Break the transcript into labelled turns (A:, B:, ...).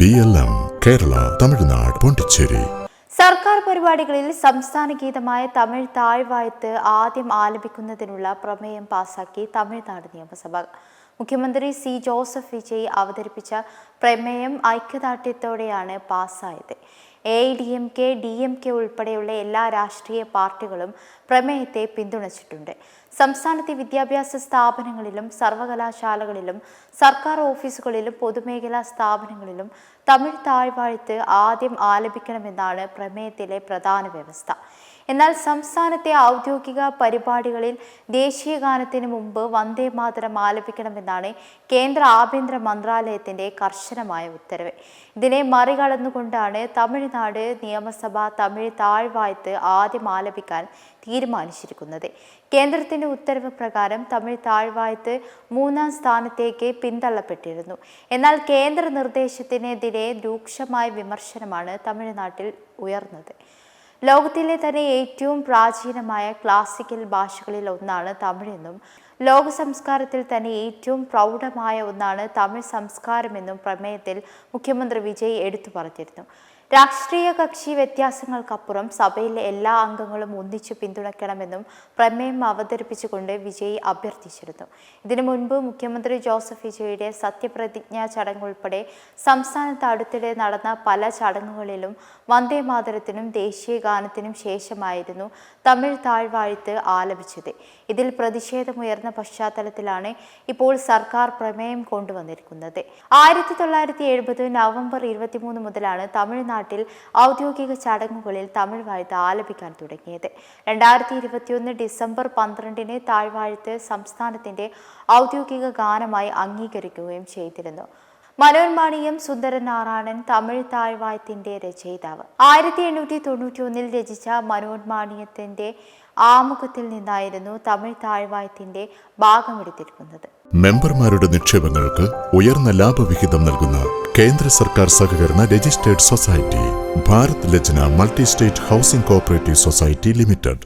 A: BLM Kerala, Tamil Nadu, Pondicherry.
B: സർക്കാർ പരിപാടികളിൽ സംസ്ഥാന ഗീതമായ തമിഴ് താഴ്വായത്ത് ആദ്യം ആലപിക്കുന്നതിനുള്ള പ്രമേയം പാസാക്കി തമിഴ്നാട് നിയമസഭ. മുഖ്യമന്ത്രി സി ജോസഫ് വിജയ് അവതരിപ്പിച്ച പ്രമേയം ഐക്യദാർഢ്യത്തോടെയാണ് പാസ്സായത്. AIDMK, DMK ഉൾപ്പെടെയുള്ള എല്ലാ രാഷ്ട്രീയ പാർട്ടികളും പ്രമേയത്തെ പിന്തുണച്ചിട്ടുണ്ട്. സംസ്ഥാനത്തെ വിദ്യാഭ്യാസ സ്ഥാപനങ്ങളിലും സർവകലാശാലകളിലും സർക്കാർ ഓഫീസുകളിലും പൊതുമേഖലാ സ്ഥാപനങ്ങളിലും തമിഴ് താഴ്വാഴ്ത്ത് ആദ്യം ആലപിക്കണമെന്നാണ് പ്രമേയത്തിലെ പ്രധാന വ്യവസ്ഥ. എന്നാൽ സംസ്ഥാനത്തെ ഔദ്യോഗിക പരിപാടികളിൽ ദേശീയ ഗാനത്തിന് മുമ്പ് വന്ദേ മാതരം ആലപിക്കണമെന്നാണ് കേന്ദ്ര ആഭ്യന്തര മന്ത്രാലയത്തിന്റെ കർശനമായ ഉത്തരവ്. ഇതിനെ മറികടന്നുകൊണ്ടാണ് തമിഴ്നാട് നിയമസഭ തമിഴ് താഴ്വാഴ്ത്ത് ആദ്യം ആലപിക്കാൻ തീരുമാനിച്ചിരിക്കുന്നത്. കേന്ദ്രത്തിന്റെ ഉത്തരവ് പ്രകാരം തമിഴ് താഴ്വാഴ്ത്ത് 3ാം സ്ഥാനത്തേക്ക് പിന്തള്ളപ്പെട്ടിരുന്നു. എന്നാൽ കേന്ദ്ര നിർദ്ദേശത്തിനെതിരെ രൂക്ഷമായ വിമർശനമാണ് തമിഴ്നാട്ടിൽ ഉയർന്നത്. ലോകത്തിലെ തന്നെ ഏറ്റവും പ്രാചീനമായ ക്ലാസിക്കൽ ഭാഷകളിൽ ഒന്നാണ് തമിഴെന്നും ലോക സംസ്കാരത്തിൽ തന്നെ ഏറ്റവും പ്രൗഢമായ ഒന്നാണ് തമിഴ് സംസ്കാരമെന്നും പ്രമേയത്തിൽ മുഖ്യമന്ത്രി വിജയ് എടുത്തു പറഞ്ഞിരുന്നു. രാഷ്ട്രീയ കക്ഷി വ്യത്യാസങ്ങൾക്കപ്പുറം സഭയിലെ എല്ലാ അംഗങ്ങളും ഒന്നിച്ചു പിന്തുണയ്ക്കണമെന്നും പ്രമേയം അവതരിപ്പിച്ചുകൊണ്ട് വിജയ് അഭ്യർത്ഥിച്ചിരുന്നു. ഇതിനു മുൻപ് മുഖ്യമന്ത്രി ജോസഫ് വിജയുടെ സത്യപ്രതിജ്ഞാ ചടങ്ങ് ഉൾപ്പെടെ സംസ്ഥാനത്ത് അടുത്തിടെ നടന്ന പല ചടങ്ങുകളിലും വന്ദേ മാതരത്തിനും ദേശീയ ഗാനത്തിനും ശേഷമായിരുന്നു തമിഴ് താഴ്വാഴ്ത്ത് ആലപിച്ചത്. ഇതിൽ പ്രതിഷേധമുയർന്ന പശ്ചാത്തലത്തിലാണ് ഇപ്പോൾ സർക്കാർ പ്രമേയം കൊണ്ടുവന്നിരിക്കുന്നത്. 1970 നവംബർ 23 മുതലാണ് തമിഴ്നാട്ടിൽ ഔദ്യോഗിക ചടങ്ങുകളിൽ തമിഴ് വാഴ്ത്ത് ആലപിക്കാൻ തുടങ്ങിയത്. 2021 ഡിസംബർ 12 താഴ്വാഴ്ത്ത് സംസ്ഥാനത്തിന്റെ ഔദ്യോഗിക ഗാനമായി അംഗീകരിക്കുകയും ചെയ്തിരുന്നു. മനോന്മാണിയം സുന്ദരനാരായണൻ തമിഴ് താഴ്വാഴ്ത്തിന്റെ രചയിതാവ്. 1891 രചിച്ച മനോന്മാണിയത്തിന്റെ ആമുഖത്തിൽ നിന്നായിരുന്നു തമിഴ് താഴ്വാഴ്ത്തിന്റെ ഭാഗമെടുത്തിരിക്കുന്നത്.
A: മെമ്പർമാരുടെ നിക്ഷേപങ്ങൾക്ക് ഉയർന്ന ലാഭവിഹിതം നൽകുന്ന കേന്ദ്ര സർക്കാർ സഹകരണ registered society Bharat Lajna multi state housing cooperative society limited.